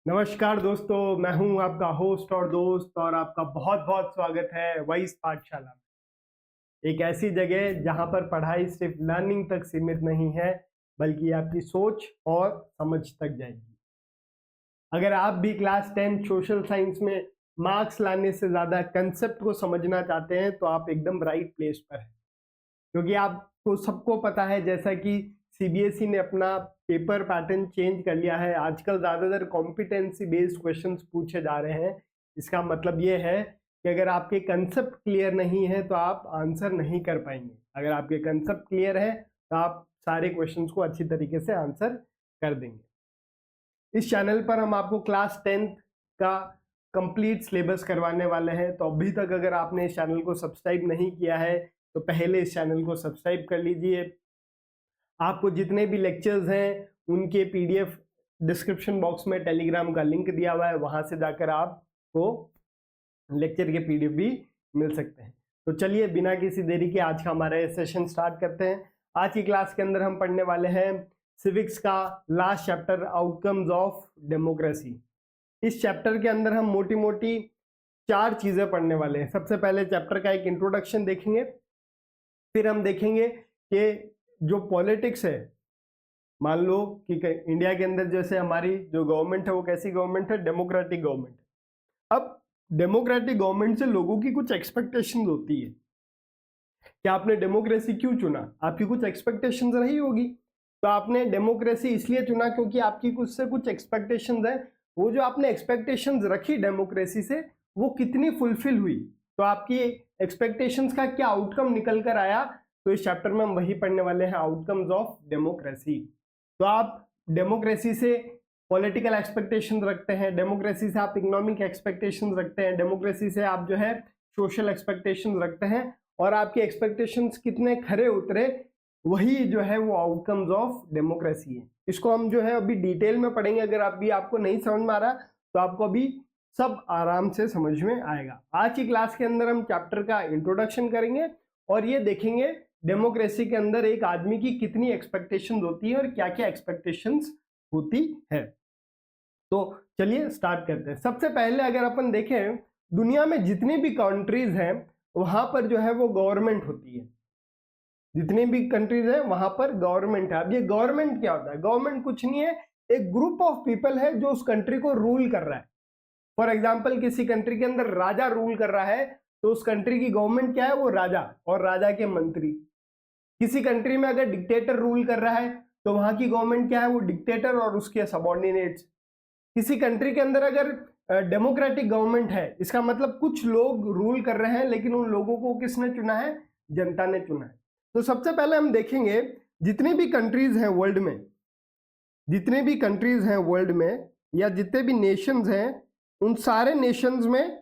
नमस्कार दोस्तों, मैं हूं आपका होस्ट और दोस्त और आपका बहुत बहुत स्वागत है वॉइस पाठशाला में। एक ऐसी जगह जहां पर पढ़ाई सिर्फ लर्निंग तक सीमित नहीं है बल्कि आपकी सोच और समझ तक जाएगी। अगर आप भी क्लास 10 सोशल साइंस में मार्क्स लाने से ज़्यादा कंसेप्ट को समझना चाहते हैं तो आप एकदम राइट प्लेस पर हैं, क्योंकि आपको सबको पता है जैसा कि सीबीएसई ने अपना पेपर पैटर्न चेंज कर लिया है। आजकल ज़्यादातर कॉम्पिटेंसी बेस्ड क्वेश्चंस पूछे जा रहे हैं। इसका मतलब ये है कि अगर आपके कंसेप्ट क्लियर नहीं है तो आप आंसर नहीं कर पाएंगे। अगर आपके कंसेप्ट क्लियर है तो आप सारे क्वेश्चंस को अच्छी तरीके से आंसर कर देंगे। इस चैनल पर हम आपको क्लास 10th का कंप्लीट सिलेबस करवाने वाले हैं, तो अभी तक अगर आपने इस चैनल को सब्सक्राइब नहीं किया है तो पहले इस चैनल को सब्सक्राइब कर लीजिए। आपको जितने भी लेक्चर्स हैं उनके पीडीएफ डिस्क्रिप्शन बॉक्स में टेलीग्राम का लिंक दिया हुआ है, वहां से जाकर आपको लेक्चर के पीडीएफ भी मिल सकते हैं। तो चलिए बिना किसी देरी के आज का हमारा सेशन स्टार्ट करते हैं। आज की क्लास के अंदर हम पढ़ने वाले हैं सिविक्स का last chapter, outcomes of democracy. इस चैप्टर के अंदर हम मोटी मोटी 4 चीजें पढ़ने वाले हैं। सबसे पहले चैप्टर का एक इंट्रोडक्शन देखेंगे, फिर हम देखेंगे कि जो पॉलिटिक्स है, मान लो कि इंडिया के अंदर जैसे हमारी जो गवर्नमेंट है वो कैसी गवर्नमेंट है, डेमोक्रेटिक गवर्नमेंट। अब डेमोक्रेटिक गवर्नमेंट से लोगों की कुछ एक्सपेक्टेशंस होती है कि आपने डेमोक्रेसी क्यों चुना, आपकी कुछ एक्सपेक्टेशंस रही होगी। तो आपने डेमोक्रेसी इसलिए चुना क्योंकि आपकी कुछ से कुछ एक्सपेक्टेशंस है। वो जो आपने एक्सपेक्टेशंस रखी डेमोक्रेसी से वो कितनी फुलफिल हुई, तो आपकी एक्सपेक्टेशंस का क्या आउटकम निकल कर आया, तो इस चैप्टर में हम वही पढ़ने वाले हैं, आउटकम्स ऑफ डेमोक्रेसी। तो आप डेमोक्रेसी से पॉलिटिकल एक्सपेक्टेशंस रखते हैं, डेमोक्रेसी से आप इकोनॉमिक एक्सपेक्टेशंस रखते हैं, डेमोक्रेसी से आप जो है सोशल एक्सपेक्टेशंस रखते हैं, और आपके एक्सपेक्टेशंस कितने खरे उतरे वही जो है वो आउटकम्स ऑफ डेमोक्रेसी है। इसको हम जो है अभी डिटेल में पढ़ेंगे। अगर आपको नहीं समझ में आ रहा तो आपको अभी सब आराम से समझ में आएगा। आज की क्लास के अंदर हम चैप्टर का इंट्रोडक्शन करेंगे और ये देखेंगे डेमोक्रेसी के अंदर एक आदमी की कितनी एक्सपेक्टेशंस होती है और क्या क्या एक्सपेक्टेशंस होती है। तो चलिए स्टार्ट करते हैं। सबसे पहले अगर अपन देखें, दुनिया में जितनी भी कंट्रीज हैं वहां पर जो है वो गवर्नमेंट होती है। जितनी भी कंट्रीज है वहां पर गवर्नमेंट है। अब ये गवर्नमेंट क्या होता है? गवर्नमेंट कुछ नहीं है, एक ग्रुप ऑफ पीपल है जो उस कंट्री को रूल कर रहा है। फॉर एग्जाम्पल किसी कंट्री के अंदर राजा रूल कर रहा है तो उस कंट्री की गवर्नमेंट क्या है? वो राजा और राजा के मंत्री। किसी कंट्री में अगर डिक्टेटर रूल कर रहा है तो वहां की गवर्नमेंट क्या है? वो डिक्टेटर और उसके सबॉर्डिनेट्स। किसी कंट्री के अंदर अगर डेमोक्रेटिक गवर्नमेंट है, इसका मतलब कुछ लोग रूल कर रहे हैं लेकिन उन लोगों को किसने चुना है? जनता ने चुना है। तो सबसे पहले हम देखेंगे जितनी भी कंट्रीज हैं वर्ल्ड में, जितने भी कंट्रीज हैं वर्ल्ड में या जितने भी नेशंस हैं, उन सारे नेशंस में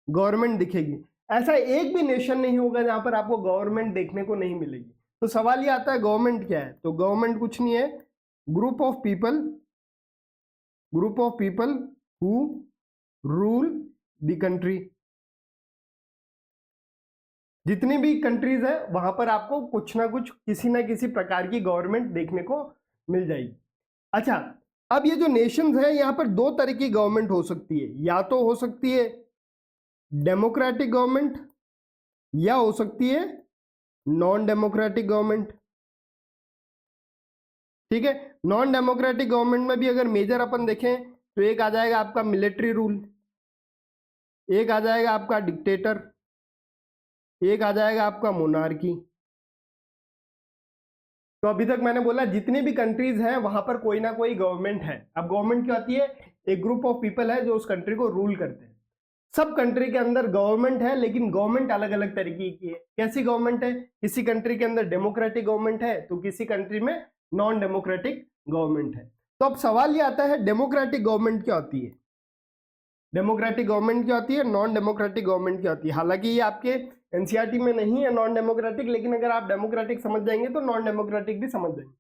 गवर्नमेंट दिखेगी। ऐसा एक भी नेशन नहीं होगा जहां पर आपको गवर्नमेंट देखने को नहीं मिलेगी। तो सवाल ये आता है गवर्नमेंट क्या है? तो गवर्नमेंट कुछ नहीं है, group of people who rule the country. जितनी भी कंट्रीज है वहां पर आपको कुछ ना कुछ किसी ना किसी प्रकार की गवर्नमेंट देखने को मिल जाएगी। अच्छा, अब ये जो नेशंस है यहाँ पर 2 तरह की गवर्नमेंट हो सकती है। या तो हो सकती है डेमोक्रेटिक गवर्नमेंट या हो सकती है नॉन डेमोक्रेटिक गवर्नमेंट। ठीक है, नॉन डेमोक्रेटिक गवर्नमेंट में भी अगर मेजर अपन देखें तो एक आ जाएगा आपका मिलिट्री रूल, एक आ जाएगा आपका डिक्टेटर, एक आ जाएगा आपका मोनार्की। तो अभी तक मैंने बोला जितनी भी कंट्रीज हैं वहां पर कोई ना कोई गवर्नमेंट है। अब गवर्नमेंट क्या होती है? एक ग्रुप ऑफ पीपल है जो उस कंट्री को रूल करते हैं। सब कंट्री के अंदर गवर्नमेंट है लेकिन गवर्नमेंट अलग अलग तरीके की है। कैसी गवर्नमेंट है? किसी कंट्री के अंदर डेमोक्रेटिक गवर्नमेंट है तो किसी कंट्री में नॉन डेमोक्रेटिक गवर्नमेंट है। तो अब सवाल ये आता है डेमोक्रेटिक गवर्नमेंट क्या होती है? डेमोक्रेटिक गवर्नमेंट क्या होती है? नॉन डेमोक्रेटिक गवर्नमेंट क्या होती है? हालांकि ये आपके एनसीईआरटी में नहीं है नॉन डेमोक्रेटिक, लेकिन अगर आप डेमोक्रेटिक समझ जाएंगे तो नॉन डेमोक्रेटिक भी समझ जाएंगे।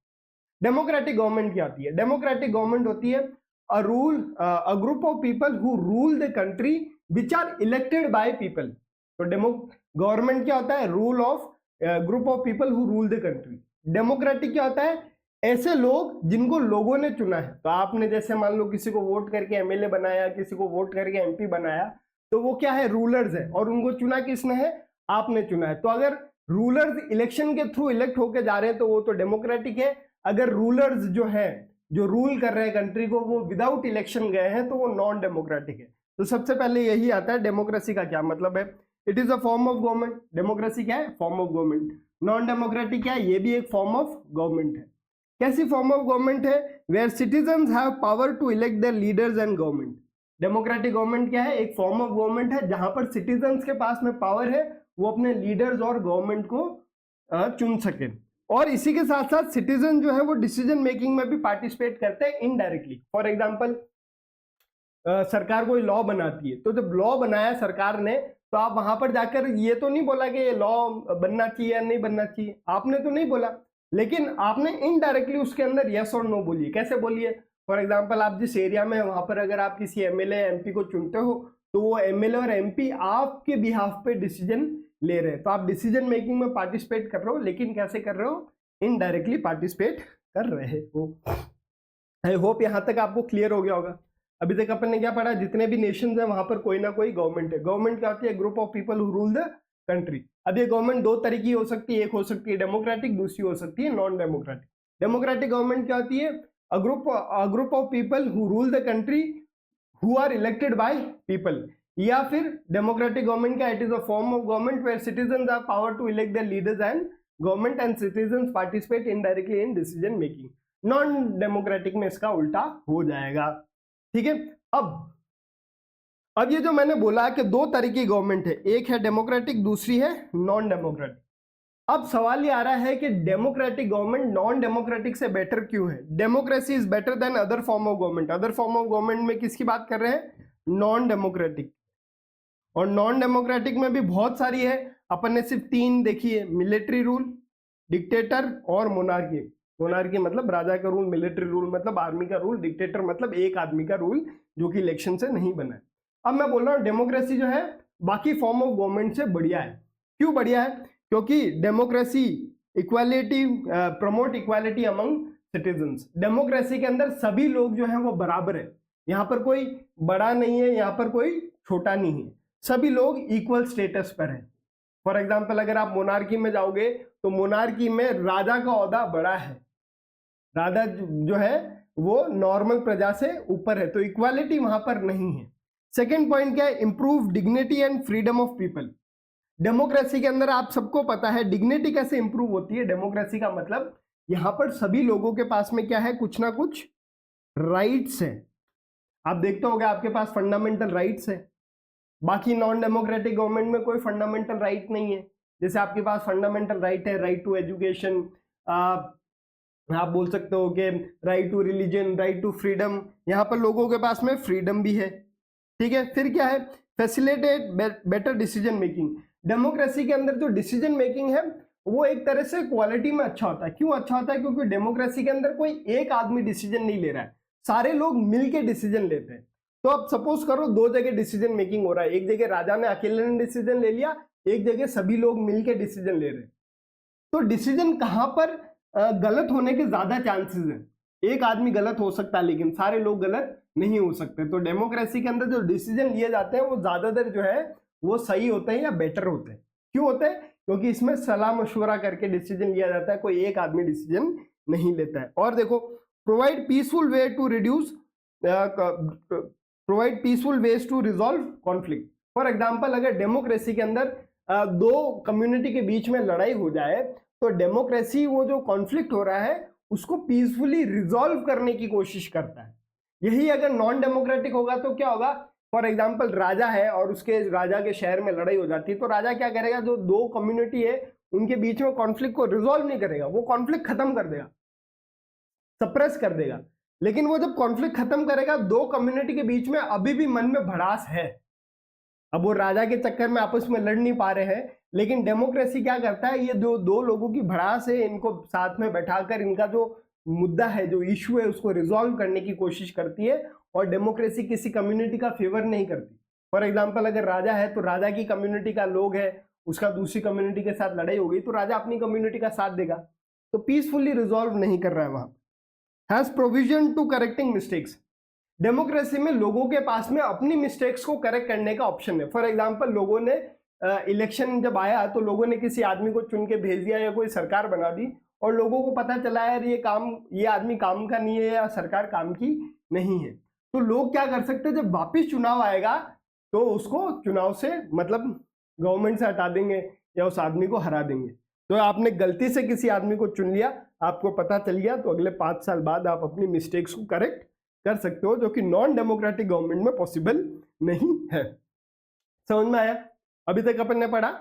डेमोक्रेटिक गवर्नमेंट क्या होती है? डेमोक्रेटिक गवर्नमेंट होती है a group of people who rule the country which are elected by people। तो गवर्नमेंट क्या होता है? Rule of group of people who rule the country. Democratic क्या होता है? ऐसे लोग जिनको लोगों ने चुना है। तो आपने जैसे मान लो किसी को वोट करके एमएलए बनाया, किसी को वोट करके एमपी बनाया, तो वो क्या है, रूलर्स है, और उनको चुना किसने है, आपने चुना है। तो अगर रूलर्स इलेक्शन के थ्रू इलेक्ट होके जा रहे हैं तो वो तो डेमोक्रेटिक है। अगर रूलर्स जो है, जो रूल कर रहे हैं कंट्री को, वो विदाउट इलेक्शन गए हैं तो वो नॉन डेमोक्रेटिक है। तो सबसे पहले यही आता है डेमोक्रेसी का क्या मतलब है। It is a form of government. Democracy क्या है, form of government. Non democratic क्या है, ये भी एक फॉर्म ऑफ गवर्नमेंट है। कैसी फॉर्म ऑफ गवर्नमेंट है, where citizens have power to elect their leaders and government. Democratic government क्या है, एक फॉर्म ऑफ गवर्नमेंट है जहां पर सिटीजंस के पास में पावर है, वो अपने लीडर्स और गवर्नमेंट को चुन सके। और इसी के साथ साथ सिटीजन जो है वो डिसीजन मेकिंग में भी पार्टिसिपेट करते हैं इनडायरेक्टली। फॉर एग्जांपल सरकार कोई लॉ बनाती है, तो जब लॉ बनाया सरकार ने, तो आप वहां पर जाकर ये तो नहीं बोला कि ये लॉ बनना चाहिए या नहीं बनना चाहिए, आपने तो नहीं बोला, लेकिन आपने इनडायरेक्टली उसके अंदर यस और नो बोलिए। कैसे बोलिए, फॉर एग्जांपल आप जिस एरिया में, वहां पर अगर आप किसी एमएलए एमपी को चुनते हो, तो वो एमएलए और एमपी आपके बिहाफ पे डिसीजन ले रहे हैं। तो आप डिसीजन मेकिंग में पार्टिसिपेट कर रहे हो, लेकिन कैसे कर रहे हो, इनडायरेक्टली पार्टिसिपेट कर रहे हो। आई होप यहां तक आपको क्लियर हो गया होगा। अभी तक अपन ने क्या पढ़ा, जितने भी नेशंस हैं वहां पर कोई ना कोई गवर्नमेंट है। गवर्नमेंट क्या होती है, group of people who rule the country. अब ये गवर्नमेंट दो तरह की हो सकती है, एक हो सकती है डेमोक्रेटिक, दूसरी हो सकती है नॉन डेमोक्रेटिक। डेमोक्रेटिक गवर्नमेंट क्या होती है, a group of people who rule the country who are elected by people. या फिर डेमोक्रेटिक गवर्नमेंट का, it is a form of government where citizens have power to elect the leaders and government and citizens participate indirectly in decision making. Non democratic में इसका उल्टा हो जाएगा। ठीक है, अब ये जो मैंने बोला कि दो तरह की गवर्नमेंट है, एक है डेमोक्रेटिक, दूसरी है नॉन डेमोक्रेटिक। अब सवाल ये आ रहा है कि डेमोक्रेटिक गवर्नमेंट नॉन डेमोक्रेटिक से बेटर क्यों है। Democracy is better than other form of government. Other form of government में किसकी बात कर रहे हैं, नॉन डेमोक्रेटिक। और नॉन डेमोक्रेटिक में भी बहुत सारी है, अपन ने सिर्फ तीन देखी है, मिलिट्री रूल, डिक्टेटर और मोनार्की। मोनार्की मतलब राजा का रूल, मिलिट्री रूल मतलब आर्मी का रूल, डिक्टेटर मतलब एक आदमी का रूल जो कि इलेक्शन से नहीं बना है। अब मैं बोल रहा हूँ डेमोक्रेसी जो है बाकी फॉर्म ऑफ गवर्नमेंट से बढ़िया है। क्यों बढ़िया है, क्योंकि democracy equality promote equality among citizens. Democracy के अंदर सभी लोग जो है वो बराबर है, यहाँ पर कोई बड़ा नहीं है, यहाँ पर कोई छोटा नहीं है, सभी लोग इक्वल स्टेटस पर है। फॉर एग्जाम्पल अगर आप मोनार्की में जाओगे तो मोनार्की में राजा का ओहदा बड़ा है, राजा जो है वो नॉर्मल प्रजा से ऊपर है, तो इक्वालिटी वहां पर नहीं है। सेकेंड पॉइंट क्या है, improve dignity and freedom of people. Democracy के अंदर आप सबको पता है डिग्निटी कैसे इंप्रूव होती है। डेमोक्रेसी का मतलब यहां पर सभी लोगों के पास में क्या है, कुछ ना कुछ राइट्स है। आप देखते होगे आपके पास फंडामेंटल राइट्स है। बाकी नॉन डेमोक्रेटिक गवर्नमेंट में कोई फंडामेंटल राइट नहीं है। जैसे आपके पास फंडामेंटल राइट है, राइट टू एजुकेशन, आप बोल सकते हो कि right to religion, right to freedom, यहाँ पर लोगों के पास में फ्रीडम भी है। ठीक है, फिर क्या है, facilitate better decision making. Democracy के अंदर जो डिसीजन मेकिंग है वो एक तरह से क्वालिटी में अच्छा होता है। क्यों अच्छा होता है, क्योंकि डेमोक्रेसी के अंदर कोई एक आदमी डिसीजन नहीं ले रहा है, सारे लोग मिलके डिसीजन लेते हैं। तो अब सपोज करो दो जगह डिसीजन मेकिंग हो रहा है, एक जगह राजा ने अकेले ने डिसीजन ले लिया, एक जगह सभी लोग मिलके डिसीजन ले रहे हैं। तो डिसीजन कहां पर गलत होने के ज्यादा चांसेस हैं, एक आदमी गलत हो सकता है लेकिन सारे लोग गलत नहीं हो सकते। तो डेमोक्रेसी के अंदर जो डिसीजन लिए जाते हैं वो ज्यादातर जो है वो सही होते हैं या बेटर होते हैं। क्यों होते हैं, क्योंकि इसमें सलाह मशवरा करके डिसीजन लिया जाता है, कोई एक आदमी डिसीजन नहीं लेता है। और देखो, provide peaceful way to reduce, provide peaceful ways to resolve conflict. For example अगर डेमोक्रेसी के अंदर दो कम्युनिटी के बीच में लड़ाई हो जाए तो डेमोक्रेसी वो जो कॉन्फ्लिक्ट हो रहा है उसको पीसफुली रिजॉल्व करने की कोशिश करता है। यही अगर नॉन डेमोक्रेटिक होगा तो क्या होगा, फॉर एग्जाम्पल राजा है और उसके राजा के शहर में लड़ाई हो जाती है, तो राजा क्या करेगा, जो दो कम्युनिटी है उनके बीच में कॉन्फ्लिक्ट को रिजॉल्व नहीं करेगा, वो कॉन्फ्लिक्ट खत्म कर देगा, सप्रेस कर देगा। लेकिन वो जब कॉन्फ्लिक्ट खत्म करेगा, दो कम्युनिटी के बीच में अभी भी मन में भड़ास है, अब वो राजा के चक्कर में आपस में लड़ नहीं पा रहे हैं, लेकिन डेमोक्रेसी क्या करता है, ये जो दो लोगों की भड़ास है इनको साथ में बैठाकर इनका जो मुद्दा है, जो इशू है, उसको रिजॉल्व करने की कोशिश करती है। और डेमोक्रेसी किसी कम्युनिटी का फेवर नहीं करती। फॉर एग्जाम्पल अगर राजा है तो राजा की कम्युनिटी का लोग है, उसका दूसरी कम्युनिटी के साथ लड़ाई हो गई तो राजा अपनी कम्युनिटी का साथ देगा। तो पीसफुली रिजॉल्व नहीं कर रहा है वहां। Has provision to correcting mistakes, democracy में लोगों के पास में अपनी मिस्टेक्स को करेक्ट करने का ऑप्शन है। फॉर एग्जांपल, लोगों ने इलेक्शन जब आया तो लोगों ने किसी आदमी को चुन के भेज दिया या कोई सरकार बना दी, और लोगों को पता चला यार ये आदमी काम का नहीं है या सरकार काम की नहीं है, तो लोग क्या कर सकते हैं, जब वापिस चुनाव आएगा तो उसको चुनाव से मतलब गवर्नमेंट से हटा देंगे या उस आदमी को हरा देंगे। तो आपने गलती से किसी आदमी को चुन लिया, आपको पता चल गया, तो अगले 5 साल बाद आप अपनी मिस्टेक्स को करेक्ट कर सकते हो, जो कि नॉन डेमोक्रेटिक गवर्नमेंट में पॉसिबल नहीं है। समझ में आया? अभी तक अपन ने पढ़ा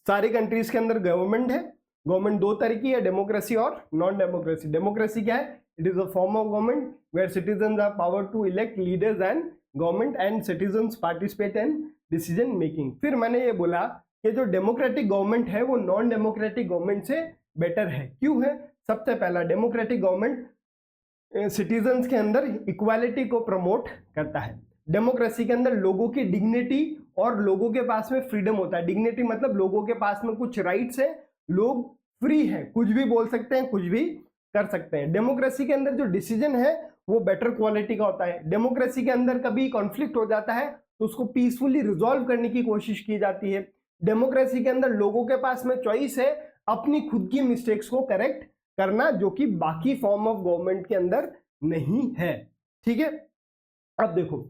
सारी कंट्रीज के अंदर गवर्नमेंट है। गवर्नमेंट दो तरह की है, डेमोक्रेसी और नॉन डेमोक्रेसी। डेमोक्रेसी क्या है? It is a form of government where citizens are power to elect leaders and government and citizens participate in decision making. फिर मैंने ये बोला कि जो डेमोक्रेटिक गवर्नमेंट है वो नॉन डेमोक्रेटिक गवर्नमेंट से बेटर है। क्यों है? सबसे पहला, डेमोक्रेटिक गवर्नमेंट सिटीजन्स के अंदर इक्वालिटी को प्रमोट करता है। डेमोक्रेसी के अंदर लोगों की डिग्निटी और लोगों के पास में फ्रीडम होता है। डिग्निटी मतलब लोगों के पास में कुछ राइट्स है, लोग फ्री हैं, कुछ भी बोल सकते हैं, कुछ भी कर सकते हैं। डेमोक्रेसी के अंदर जो डिसीजन है वो बेटर क्वालिटी का होता है। डेमोक्रेसी के अंदर कभी कॉन्फ्लिक्ट हो जाता है तो उसको पीसफुली रिजॉल्व करने की कोशिश की जाती है। डेमोक्रेसी के अंदर लोगों के पास में चॉइस है अपनी खुद की मिस्टेक्स को करेक्ट करना, जो कि बाकी फॉर्म ऑफ गवर्नमेंट के अंदर नहीं है। ठीक है, अब देखो,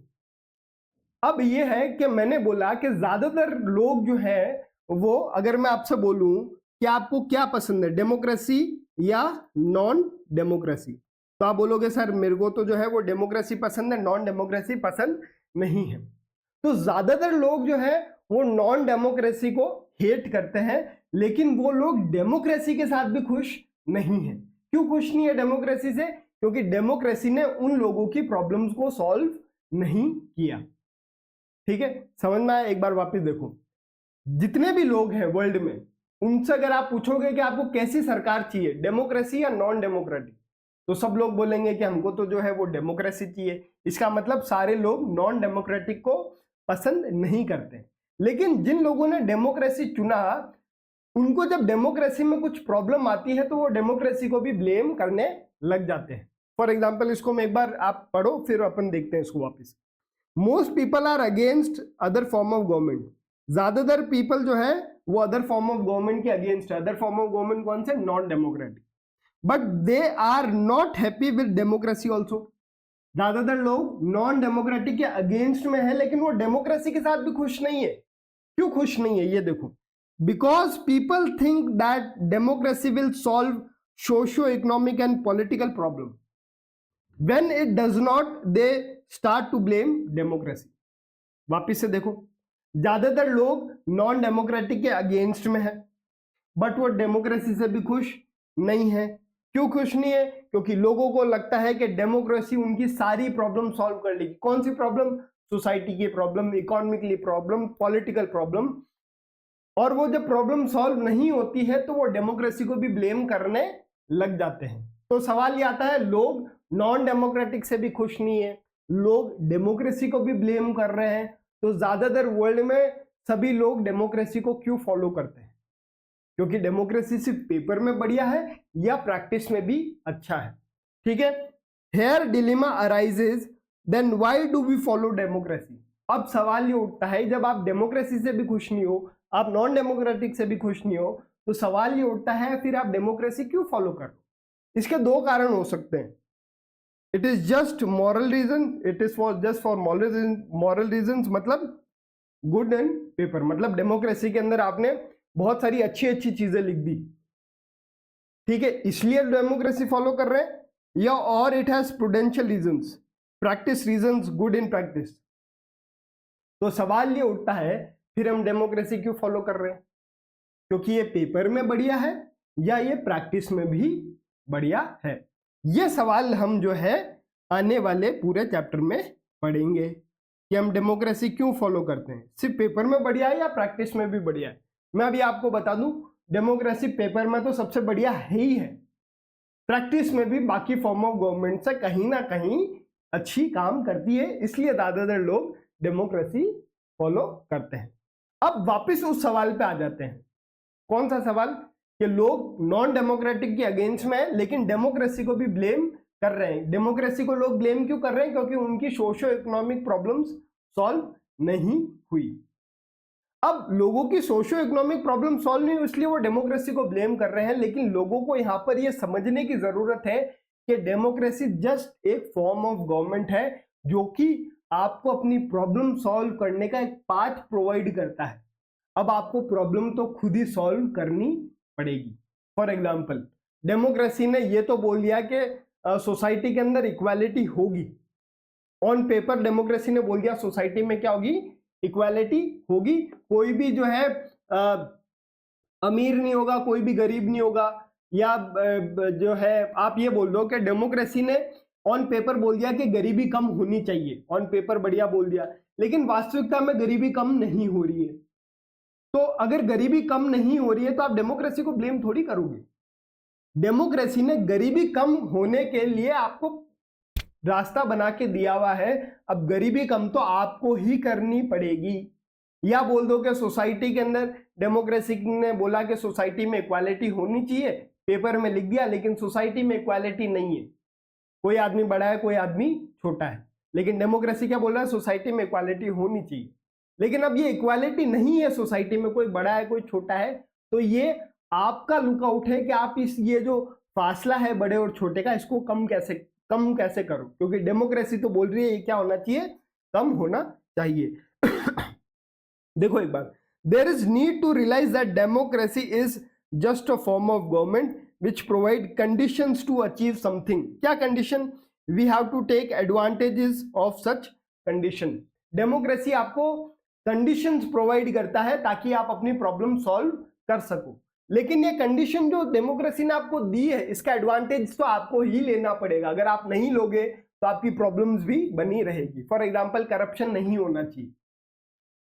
अब ये है कि मैंने बोला कि ज्यादातर लोग जो है वो, अगर मैं आपसे बोलूं कि आपको क्या पसंद है, डेमोक्रेसी या नॉन डेमोक्रेसी, तो आप बोलोगे सर मेरे को तो जो है वो डेमोक्रेसी पसंद है, नॉन डेमोक्रेसी पसंद नहीं है। तो ज्यादातर लोग जो है वो नॉन डेमोक्रेसी को हेट करते हैं, लेकिन वो लोग डेमोक्रेसी के साथ भी खुश नहीं है। क्यों खुश नहीं है डेमोक्रेसी से? क्योंकि डेमोक्रेसी ने उन लोगों की प्रॉब्लम्स को सॉल्व नहीं किया। ठीक है, समझ में आया? एक बार वापस देखो, जितने भी लोग हैं वर्ल्ड में, उनसे अगर आप पूछोगे कि आपको कैसी सरकार चाहिए, डेमोक्रेसी या नॉन डेमोक्रेटिक, तो सब लोग बोलेंगे कि हमको तो जो है वो डेमोक्रेसी चाहिए। इसका मतलब सारे लोग नॉन डेमोक्रेटिक को पसंद नहीं करते। लेकिन जिन लोगों ने डेमोक्रेसी चुना, उनको जब डेमोक्रेसी में कुछ प्रॉब्लम आती है तो वो डेमोक्रेसी को भी ब्लेम करने लग जाते हैं। फॉर एग्जाम्पल, इसको मैं एक बार आप पढ़ो, फिर अपन देखते हैं इसको वापस। Most people are against other form of government, ज्यादातर पीपल जो है वो अदर फॉर्म ऑफ गवर्नमेंट के अगेंस्ट है। अदर फॉर्म ऑफ गवर्नमेंट कौन से? Non democratic. But they are not happy with democracy also, ज्यादातर लोग नॉन डेमोक्रेटिक के अगेंस्ट में है, लेकिन वो डेमोक्रेसी के साथ भी खुश नहीं है। क्यों खुश नहीं है? ये देखो, because people think that democracy will solve socio economic and political problem, when it does not they start to blame democracy. वापिस से देखो, ज्यादातर लोग नॉन डेमोक्रेटिक के अगेंस्ट में है, बट वो डेमोक्रेसी से भी खुश नहीं है। क्यों खुश नहीं है? क्योंकि लोगों को लगता है कि डेमोक्रेसी उनकी सारी प्रॉब्लम सॉल्व कर लेगी। कौन सी प्रॉब्लम? सोसाइटी की problem, economically problem, political problem. और वो जब प्रॉब्लम सॉल्व नहीं होती है तो वो डेमोक्रेसी को भी ब्लेम करने लग जाते हैं। तो सवाल ये आता है, लोग नॉन डेमोक्रेटिक से भी खुश नहीं है, लोग डेमोक्रेसी को भी ब्लेम कर रहे हैं, तो ज्यादातर वर्ल्ड में सभी लोग डेमोक्रेसी को क्यों फॉलो करते हैं? क्योंकि डेमोक्रेसी सिर्फ पेपर में बढ़िया है या प्रैक्टिस में भी अच्छा है। ठीक है, here dilemma arises, then why do we follow democracy? अब सवाल ये उठता है, जब आप डेमोक्रेसी से भी खुश नहीं हो, आप नॉन डेमोक्रेटिक से भी खुश नहीं हो, तो सवाल ये उठता है फिर आप डेमोक्रेसी क्यों फॉलो कर रहे हो? इसके दो कारण हो सकते हैं। It is just moral reason, it is for just for moral reason, मतलब गुड एंड पेपर, मतलब डेमोक्रेसी के अंदर आपने बहुत सारी अच्छी अच्छी चीजें लिख दी, ठीक है, इसलिए डेमोक्रेसी फॉलो कर रहे हैं, या और it has prudential reasons, practice reasons, good in practice. तो सवाल ये उठता है फिर हम डेमोक्रेसी क्यों फॉलो कर रहे हैं? क्योंकि ये पेपर में बढ़िया है या ये प्रैक्टिस में भी बढ़िया है? ये सवाल हम जो है आने वाले पूरे चैप्टर में पढ़ेंगे कि हम डेमोक्रेसी क्यों फॉलो करते हैं, सिर्फ पेपर में बढ़िया है या प्रैक्टिस में भी बढ़िया है। मैं अभी आपको बता दूं, डेमोक्रेसी पेपर में तो सबसे बढ़िया है ही है, प्रैक्टिस में भी बाकी फॉर्म ऑफ गवर्नमेंट से कहीं ना कहीं अच्छी काम करती है, इसलिए ज्यादातर लोग डेमोक्रेसी फॉलो करते हैं। अब वापस उस सवाल पे आ जाते हैं। कौन सा सवाल? कि लोग नॉन डेमोक्रेटिक के अगेंस्ट में है लेकिन डेमोक्रेसी को भी ब्लेम कर रहे हैं। डेमोक्रेसी को लोग ब्लेम क्यों कर रहे हैं? क्योंकि उनकी सोशो इकोनॉमिक प्रॉब्लम्स सॉल्व नहीं हुई। अब लोगों की सोशो इकोनॉमिक प्रॉब्लम सॉल्व नहीं हुई इसलिए वो डेमोक्रेसी को ब्लेम कर रहे हैं, लेकिन लोगों को यहां पर ये समझने की जरूरत है कि डेमोक्रेसी जस्ट एक फॉर्म ऑफ गवर्नमेंट है जो कि आपको अपनी प्रॉब्लम सॉल्व करने का एक पाथ प्रोवाइड करता है। अब आपको प्रॉब्लम तो खुद ही सॉल्व करनी पड़ेगी। फॉर एग्जाम्पल, डेमोक्रेसी ने ये तो बोल दिया कि सोसाइटी के अंदर इक्वालिटी होगी। ऑन पेपर डेमोक्रेसी ने बोल दिया सोसाइटी में क्या होगी? इक्वालिटी होगी। कोई भी जो है अमीर नहीं होगा, कोई भी गरीब नहीं होगा। या जो है आप ये बोल दो कि डेमोक्रेसी ने ऑन पेपर बोल दिया कि गरीबी कम होनी चाहिए, ऑन पेपर बढ़िया बोल दिया, लेकिन वास्तविकता में गरीबी कम नहीं हो रही है। तो अगर गरीबी कम नहीं हो रही है तो आप डेमोक्रेसी को ब्लेम थोड़ी करोगे। डेमोक्रेसी ने गरीबी कम होने के लिए आपको रास्ता बना के दिया हुआ है। अब गरीबी कम तो आपको ही करनी पड़ेगी। या बोल दो कि सोसाइटी के अंदर डेमोक्रेसी ने बोला कि सोसाइटी में इक्वालिटी होनी चाहिए, पेपर में लिख दिया, लेकिन सोसाइटी में इक्वालिटी नहीं है, कोई आदमी बड़ा है कोई आदमी छोटा है। लेकिन डेमोक्रेसी क्या बोल रहा है? सोसाइटी में इक्वालिटी होनी चाहिए। लेकिन अब ये इक्वालिटी नहीं है, सोसाइटी में कोई बड़ा है कोई छोटा है, तो ये आपका लुकआउट है कि आप इस ये जो फासला है बड़े और छोटे का, इसको कम कैसे करो, क्योंकि डेमोक्रेसी तो बोल रही है ये क्या होना चाहिए? कम होना चाहिए। देखो एक बार, there is need to realise that democracy is just a form of government which provide conditions to achieve something. क्या condition? We have to take advantages of such condition. Democracy आपको conditions provide करता है ताकि आप अपनी problem solve कर सको, लेकिन ये कंडीशन जो डेमोक्रेसी ने आपको दी है इसका एडवांटेज तो आपको ही लेना पड़ेगा। अगर आप नहीं लोगे तो आपकी प्रॉब्लम्स भी बनी रहेगी। फॉर एग्जाम्पल, करप्शन नहीं होना चाहिए,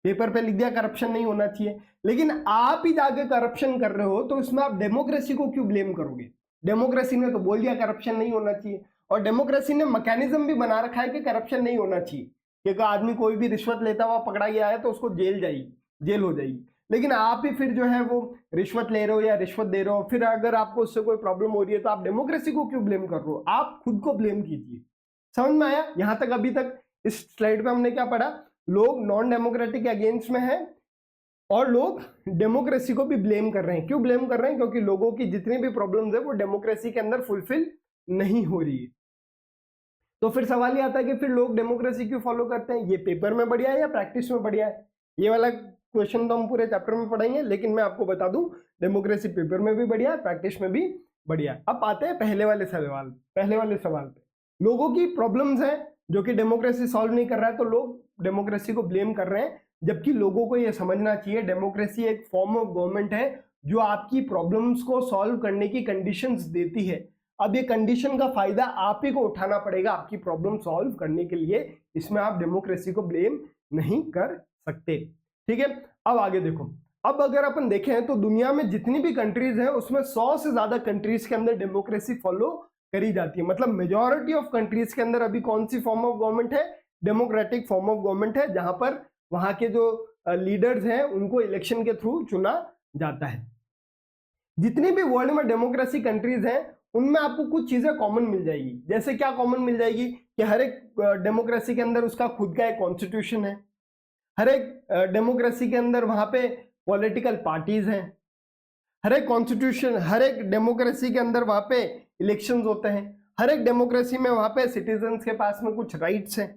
पेपर पे लिख दिया करप्शन नहीं होना चाहिए, लेकिन आप ही जाके करप्शन कर रहे हो, तो इसमें आप डेमोक्रेसी को क्यों ब्लेम करोगे? डेमोक्रेसी ने तो बोल दिया करप्शन नहीं होना चाहिए, और डेमोक्रेसी ने मैकेनिज्म भी बना रखा है कि करप्शन नहीं होना चाहिए, क्योंकि आदमी कोई भी रिश्वत लेता हुआ पकड़ा गया है तो उसको जेल हो जाएगी। लेकिन आप ही फिर जो है वो रिश्वत ले रहे हो या रिश्वत दे रहे हो, फिर अगर आपको उससे कोई प्रॉब्लम हो रही है तो आप डेमोक्रेसी को क्यों ब्लेम कर रहे हो? आप खुद को ब्लेम कीजिए। समझ में आया? यहां तक अभी तक इस स्लाइड पे हमने क्या पढ़ा? लोग नॉन डेमोक्रेटिक के अगेंस्ट में हैं और लोग डेमोक्रेसी को भी ब्लेम कर रहे हैं। क्यों ब्लेम कर रहे हैं? क्योंकि लोगों की जितनी भी प्रॉब्लम्स है वो डेमोक्रेसी के अंदर फुलफिल नहीं हो रही है। तो फिर सवाल ये आता है कि फिर लोग डेमोक्रेसी क्यों फॉलो करते हैं? ये पेपर में बढ़िया है या प्रैक्टिस में बढ़िया है? ये वाला क्वेश्चन तो हम पूरे चैप्टर में पढ़ाएंगे, लेकिन मैं आपको बता दूं डेमोक्रेसी पेपर में भी बढ़िया है, प्रैक्टिस में भी बढ़िया है। अब आते हैं पहले वाले सवाल पे। लोगों की प्रॉब्लम्स हैं जो कि डेमोक्रेसी सॉल्व नहीं कर रहा है, तो लोग डेमोक्रेसी को ब्लेम कर रहे हैं, जबकि लोगों को यह समझना चाहिए डेमोक्रेसी एक फॉर्म ऑफ गवर्नमेंट है जो आपकी प्रॉब्लम्स को सॉल्व करने की कंडीशंस देती है। अब ये कंडीशन का फायदा आप ही को उठाना पड़ेगा आपकी प्रॉब्लम सॉल्व करने के लिए, इसमें आप डेमोक्रेसी को ब्लेम नहीं कर सकते। ठीक है, अब आगे देखो। अब अगर अपन देखें तो दुनिया में जितनी भी कंट्रीज है उसमें 100 से ज्यादा कंट्रीज के अंदर डेमोक्रेसी फॉलो करी जाती है। मतलब मेजॉरिटी ऑफ कंट्रीज के अंदर अभी कौन सी फॉर्म ऑफ गवर्नमेंट है? डेमोक्रेटिक फॉर्म ऑफ गवर्नमेंट है, जहां पर वहां के जो लीडर्स हैं उनको इलेक्शन के थ्रू चुना जाता है। जितनी भी वर्ल्ड में डेमोक्रेसी कंट्रीज हैं उनमें आपको कुछ चीजें कॉमन मिल जाएगी। जैसे क्या कॉमन मिल जाएगी? कि हर एक डेमोक्रेसी के अंदर उसका खुद का एक कॉन्स्टिट्यूशन है, हर एक डेमोक्रेसी के अंदर वहां पे पॉलिटिकल पार्टीज हैं, हर एक डेमोक्रेसी के अंदर वहां पे इलेक्शंस होते हैं, हर एक डेमोक्रेसी में वहां पे सिटीजन्स के पास में कुछ राइट्स हैं।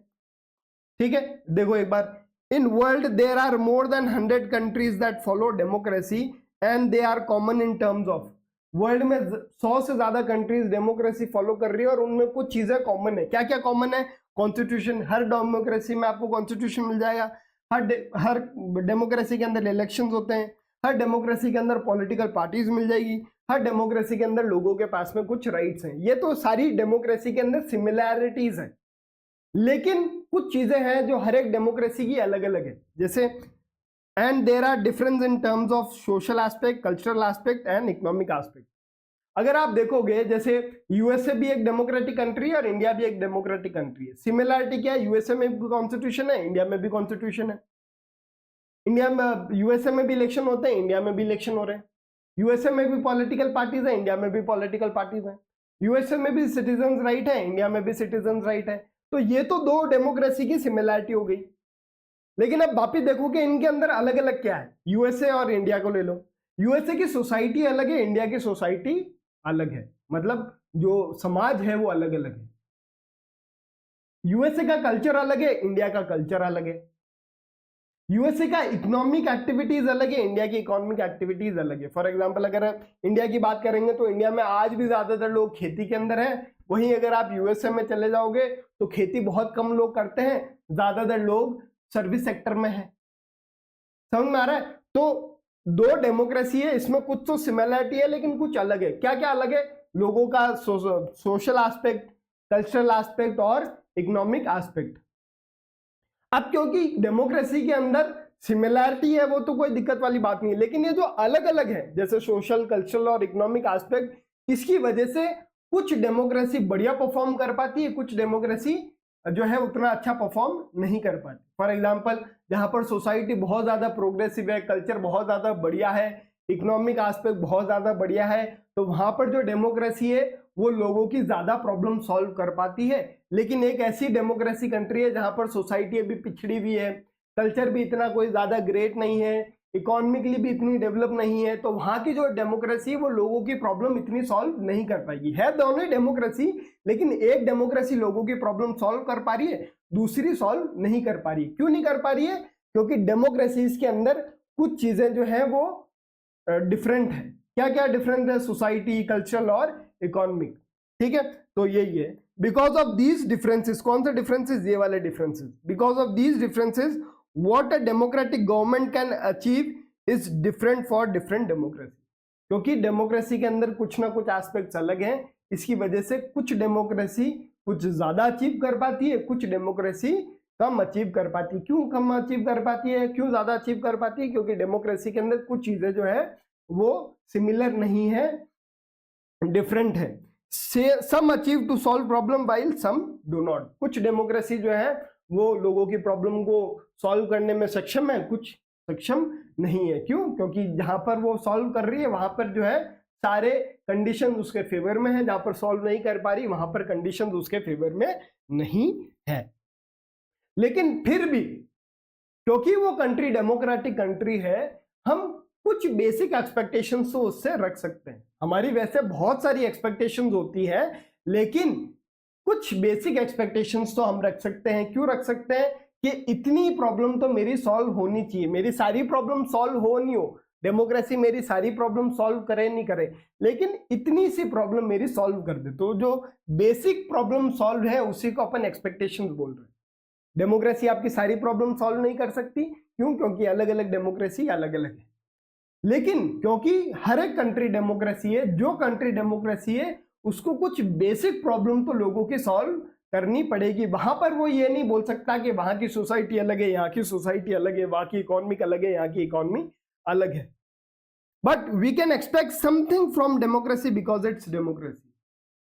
ठीक है, देखो एक बार, in world there are more than 100 countries that follow democracy and they are common in terms of. World में 100 से ज्यादा कंट्रीज डेमोक्रेसी फॉलो कर रही है और उनमें कुछ चीजें कॉमन है। क्या क्या कॉमन है? कॉन्स्टिट्यूशन, हर डेमोक्रेसी में आपको कॉन्स्टिट्यूशन मिल जाएगा, हर डेमोक्रेसी के अंदर इलेक्शंस होते हैं, हर डेमोक्रेसी के अंदर पॉलिटिकल पार्टीज मिल जाएगी, हर डेमोक्रेसी के अंदर लोगों के पास में कुछ राइट्स हैं। ये तो सारी डेमोक्रेसी के अंदर सिमिलैरिटीज हैं, लेकिन कुछ चीजें हैं जो हर एक डेमोक्रेसी की अलग अलग है। जैसे and there are difference in terms of social aspect, cultural aspect and economic aspect. अगर आप देखोगे जैसे यूएसए भी एक डेमोक्रेटिक कंट्री है और इंडिया भी एक डेमोक्रेटिक कंट्री है। सिमिलरिटी क्या है? यूएसए में भी कॉन्स्टिट्यूशन है, इंडिया में भी कॉन्स्टिट्यूशन है। यूएसए में भी इलेक्शन होते हैं, इंडिया में भी इलेक्शन हो रहे हैं। यूएसए में भी पॉलिटिकल पार्टीज है, इंडिया में भी पॉलिटिकल पार्टीज है। यूएसए में भी सिटीजन राइट है, इंडिया में भी सिटीजन राइट है। तो ये तो दो डेमोक्रेसी की सिमिलैरिटी हो गई। लेकिन अब वापिस देखो कि इनके अंदर अलग अलग क्या है। यूएसए और इंडिया को ले लो, यूएसए की सोसाइटी अलग है, इंडिया की सोसाइटी अलग है, मतलब जो समाज है वो अलग अलग है। यूएसए का कल्चर अलग है, इंडिया का कल्चर अलग है। यूएसए का इकोनॉमिक एक्टिविटीज अलग है, इंडिया की इकोनॉमिक एक्टिविटीज अलग है। फॉर एग्जांपल अगर इंडिया की बात करेंगे तो इंडिया में आज भी ज्यादातर लोग खेती के अंदर है, वहीं अगर आप यूएसए में चले जाओगे तो खेती बहुत कम लोग करते हैं, ज्यादातर लोग सर्विस सेक्टर में है। समझ में आ रहा है? तो दो डेमोक्रेसी है, इसमें कुछ तो सिमिलरिटी है लेकिन कुछ अलग है। क्या क्या अलग है? लोगों का सोशल एस्पेक्ट, कल्चरल एस्पेक्ट और इकोनॉमिक एस्पेक्ट। अब क्योंकि डेमोक्रेसी के अंदर सिमिलरिटी है वो तो कोई दिक्कत वाली बात नहीं है, लेकिन ये जो अलग अलग है जैसे सोशल, कल्चरल और इकोनॉमिक एस्पेक्ट, इसकी वजह से कुछ डेमोक्रेसी बढ़िया परफॉर्म कर पाती है, कुछ डेमोक्रेसी जो है उतना अच्छा परफॉर्म नहीं कर पाती। फॉर एग्जांपल जहां पर सोसाइटी बहुत ज्यादा प्रोग्रेसिव है, कल्चर बहुत ज्यादा बढ़िया है, इकोनॉमिक एस्पेक्ट बहुत ज्यादा बढ़िया है, तो वहां पर जो डेमोक्रेसी है वो लोगों की ज्यादा प्रॉब्लम सॉल्व कर पाती है। लेकिन एक ऐसी डेमोक्रेसी कंट्री है जहां पर सोसाइटी अभी पिछड़ी हुई है, कल्चर भी इतना कोई ज्यादा ग्रेट नहीं है, इकोनॉमिकली भी इतनी डेवलप नहीं है, तो वहां की जो डेमोक्रेसी है वो लोगों की प्रॉब्लम इतनी सॉल्व नहीं कर पाएगी। है दोनों ही डेमोक्रेसी, लेकिन एक डेमोक्रेसी लोगों की प्रॉब्लम सॉल्व कर पा रही है, दूसरी सॉल्व नहीं कर पा रही। क्यों नहीं कर पा रही है? क्योंकि डेमोक्रेसीज के अंदर कुछ चीजें जो है वो डिफरेंट है। क्या क्या डिफरेंस है? सोसाइटी, कल्चरल और इकोनॉमिक। ठीक है, तो यही है। बिकॉज ऑफ दीज डिफरेंसेस, कौन से डिफरेंसेस? ये वाले differences. Because of these differences what a democratic government can achieve is different for different democracy। क्योंकि डेमोक्रेसी के अंदर कुछ ना कुछ एस्पेक्ट्स अलग हैं, इसकी वजह से कुछ डेमोक्रेसी कुछ ज्यादा अचीव कर पाती है, कुछ डेमोक्रेसी कम अचीव कर पाती है। क्यों कम अचीव कर पाती है, क्यों ज्यादा अचीव कर पाती है? क्योंकि डेमोक्रेसी के अंदर कुछ चीजें जो है वो सिमिलर नहीं है, डिफरेंट है। Some achieve to solve problem while some do not. कुछ डेमोक्रेसी जो है वो लोगों की प्रॉब्लम को सॉल्व करने में सक्षम है, कुछ सक्षम नहीं है। क्यों? क्योंकि जहां पर वो सॉल्व कर रही है वहां पर जो है सारे कंडीशन उसके फेवर में है, जहां पर सॉल्व नहीं कर पा रही वहां पर कंडीशन उसके फेवर में नहीं है। लेकिन फिर भी क्योंकि वो कंट्री डेमोक्रेटिक कंट्री है, हम कुछ बेसिक एक्सपेक्टेशंस तो उससे रख सकते हैं। हमारी वैसे बहुत सारी एक्सपेक्टेशंस होती है, लेकिन कुछ बेसिक एक्सपेक्टेशंस तो हम रख सकते हैं। क्यों रख सकते हैं? कि इतनी प्रॉब्लम तो मेरी सॉल्व होनी चाहिए, मेरी सारी प्रॉब्लम सॉल्व हो नहीं हो, डेमोक्रेसी मेरी सारी प्रॉब्लम सॉल्व करे नहीं करे, लेकिन इतनी सी प्रॉब्लम मेरी सॉल्व कर दे। तो जो बेसिक प्रॉब्लम सॉल्व है उसी को अपन एक्सपेक्टेशंस बोल रहे हैं। डेमोक्रेसी आपकी सारी प्रॉब्लम सॉल्व नहीं कर सकती। क्यों? क्योंकि अलग अलग डेमोक्रेसी अलग अलग है। लेकिन क्योंकि हर एक कंट्री डेमोक्रेसी है, जो कंट्री डेमोक्रेसी है उसको कुछ बेसिक प्रॉब्लम तो लोगों की सॉल्व करनी पड़ेगी। वहां पर वो ये नहीं बोल सकता कि वहां की सोसाइटी अलग है, यहाँ की सोसाइटी अलग है, वहां की इकोनॉमिक अलग है, यहाँ की इकोनॉमी अलग है। But we can expect something from democracy because it's democracy.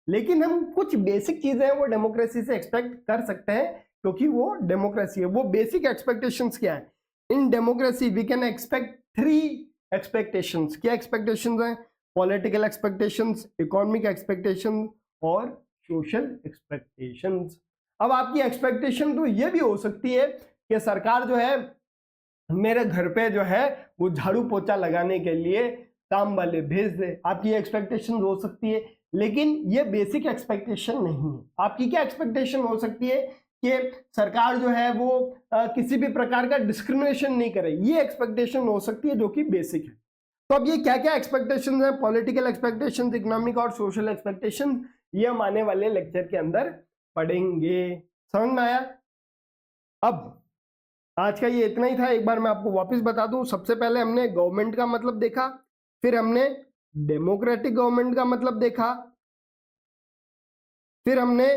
लेकिन हम कुछ बेसिक चीजें हैं वो डेमोक्रेसी से एक्सपेक्ट कर सकते हैं क्योंकि वो डेमोक्रेसी है। वो बेसिक एक्सपेक्टेशंस क्या है? In democracy we can expect 3 expectations. क्या एक्सपेक्टेशंस हैं? पॉलिटिकल एक्सपेक्टेशंस, इकोनॉमिक एक्सपेक्टेशंस और सोशल एक्सपेक्टेशंस। अब आपकी एक्सपेक्टेशन तो ये भी हो सकती है कि सरकार जो है मेरे घर पे जो है वो झाड़ू पोछा लगाने के लिए काम वाले भेज दे, आपकी एक्सपेक्टेशन हो सकती है। लेकिन ये बेसिक एक्सपेक्टेशन नहीं है। आपकी क्या एक्सपेक्टेशन हो सकती है? कि सरकार जो है वो किसी भी प्रकार का डिस्क्रिमिनेशन नहीं करे, ये एक्सपेक्टेशन हो सकती है जो कि बेसिक है। तो अब ये क्या क्या एक्सपेक्टेशंस हैं? पॉलिटिकल एक्सपेक्टेशंस, इकोनॉमिक और सोशल एक्सपेक्टेशन, ये हम आने वाले लेक्चर के अंदर पढ़ेंगे। समझ में आया? अब आज का ये इतना ही था। एक बार मैं आपको वापस बता दूं, सबसे पहले हमने गवर्नमेंट का मतलब देखा, फिर हमने डेमोक्रेटिक गवर्नमेंट का मतलब देखा, फिर हमने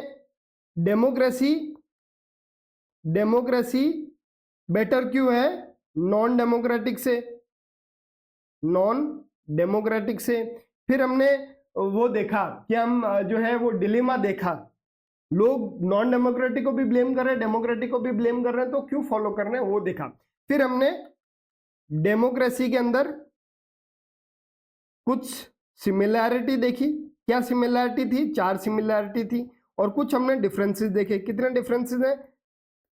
डेमोक्रेसी बेटर क्यों है नॉन डेमोक्रेटिक से, फिर हमने वो देखा कि हम जो है वो डिलेमा देखा, लोग नॉन डेमोक्रेटिक को भी ब्लेम कर रहे हैं, डेमोक्रेटिक को भी ब्लेम कर रहे हैं, तो क्यों फॉलो कर रहे हैं वो देखा। फिर हमने डेमोक्रेसी के अंदर कुछ सिमिलैरिटी देखी, क्या सिमिलैरिटी थी, 4 सिमिलैरिटी थी, और कुछ हमने डिफरेंसेस देखे। कितने डिफरेंसेस हैं,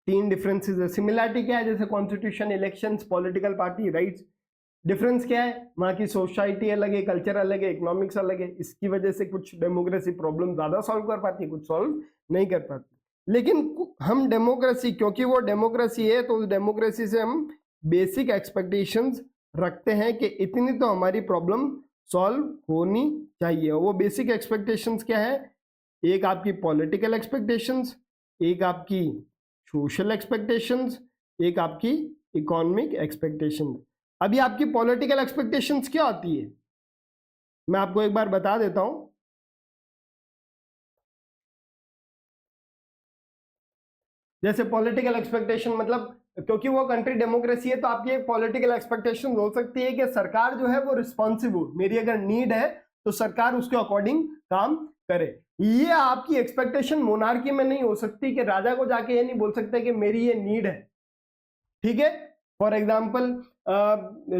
3 डिफरेंसेस है। सिमिलैरिटी क्या है, जैसे constitution, elections, political party, rights. Difference क्या है, वहाँ की सोसाइटी अलग है, कल्चर अलग है, इकोनॉमिक्स अलग है। इसकी वजह से कुछ डेमोक्रेसी प्रॉब्लम ज्यादा सॉल्व कर पाती है, कुछ सॉल्व नहीं कर पाती। लेकिन हम डेमोक्रेसी, क्योंकि वो डेमोक्रेसी है, तो उस डेमोक्रेसी से हम बेसिक एक्सपेक्टेशंस रखते हैं कि इतनी तो हमारी प्रॉब्लम सॉल्व होनी चाहिए। वो बेसिक एक्सपेक्टेशंस क्या है, एक आपकी पॉलिटिकल एक्सपेक्टेशंस, एक आपकी सोशल एक्सपेक्टेशंस, एक आपकी इकोनॉमिक एक्सपेक्टेशंस। अभी आपकी पॉलिटिकल एक्सपेक्टेशंस क्या होती है, मैं आपको एक बार बता देता हूं। जैसे पॉलिटिकल एक्सपेक्टेशन मतलब, क्योंकि वो कंट्री डेमोक्रेसी है, तो आपकी एक पॉलिटिकल एक्सपेक्टेशन हो सकती है कि सरकार जो है वो रिस्पॉन्सिव हो, मेरी अगर नीड है तो सरकार उसके अकॉर्डिंग काम करे। ये आपकी एक्सपेक्टेशन मोनार्की में नहीं हो सकती कि राजा को जाके ये नहीं बोल सकते कि मेरी ये नीड है, ठीक है। फॉर एग्जाम्पल,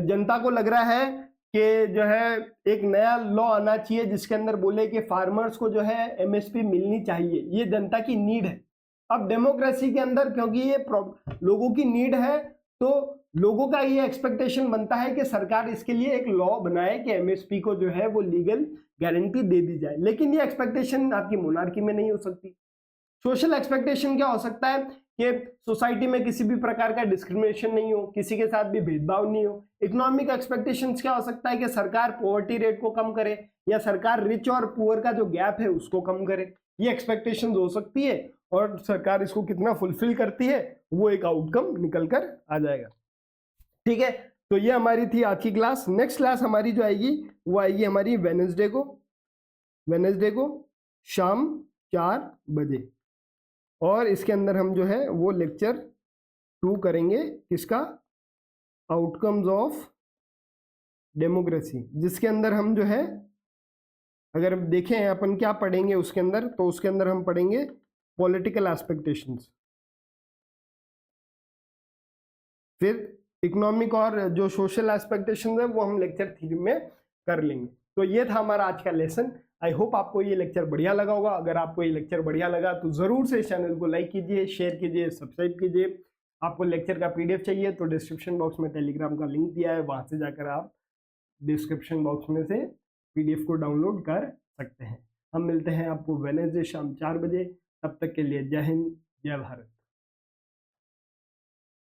जनता को लग रहा है कि जो है एक नया लॉ आना चाहिए जिसके अंदर बोले कि फार्मर्स को जो है एमएसपी मिलनी चाहिए, ये जनता की नीड है। अब डेमोक्रेसी के अंदर क्योंकि ये लोगों की नीड है, तो लोगों का ये एक्सपेक्टेशन बनता है कि सरकार इसके लिए एक लॉ बनाए कि एमएसपी को जो है वो लीगल गारंटी दे दी जाए। लेकिन ये एक्सपेक्टेशन आपकी मोनार्की में नहीं हो सकती। सोशल एक्सपेक्टेशन क्या हो सकता है कि सोसाइटी में किसी भी प्रकार का डिस्क्रिमिनेशन नहीं हो, किसी के साथ भी भेदभाव नहीं हो। इकोनॉमिक एक्सपेक्टेशंस क्या हो सकता है कि सरकार पॉवर्टी रेट को कम करे, या सरकार रिच और पुअर का जो गैप है उसको कम करे। ये एक्सपेक्टेशंस हो सकती है, और सरकार इसको कितना फुलफिल करती है वो एक आउटकम निकल कर आ जाएगा, ठीक है। तो ये हमारी थी आज की क्लास। नेक्स्ट क्लास हमारी जो आएगी वो आएगी हमारी वेडनेसडे को शाम 4 बजे, और इसके अंदर हम जो है वो लेक्चर 2 करेंगे, किसका, आउटकम्स ऑफ डेमोक्रेसी, जिसके अंदर हम जो है अगर देखें अपन क्या पढ़ेंगे उसके अंदर, तो उसके अंदर हम पढ़ेंगे पॉलिटिकल एस्पेक्टेशंस, फिर इकोनॉमिक और जो सोशल एस्पेक्टेशंस है वो हम लेक्चर 3 में कर लेंगे। तो ये था हमारा आज का लेसन। आई होप आपको ये लेक्चर बढ़िया लगा होगा। अगर आपको ये लेक्चर बढ़िया लगा तो जरूर से इस चैनल को लाइक कीजिए, शेयर कीजिए, सब्सक्राइब कीजिए। आपको लेक्चर का पीडीएफ चाहिए तो डिस्क्रिप्शन बॉक्स में टेलीग्राम का लिंक दिया है, वहां से जाकर आप डिस्क्रिप्शन बॉक्स में से पीडीएफ को डाउनलोड कर सकते हैं। हम मिलते हैं आपको वेडनेसडे शाम 4 बजे। तब तक के लिए जय हिंद, जय भारत।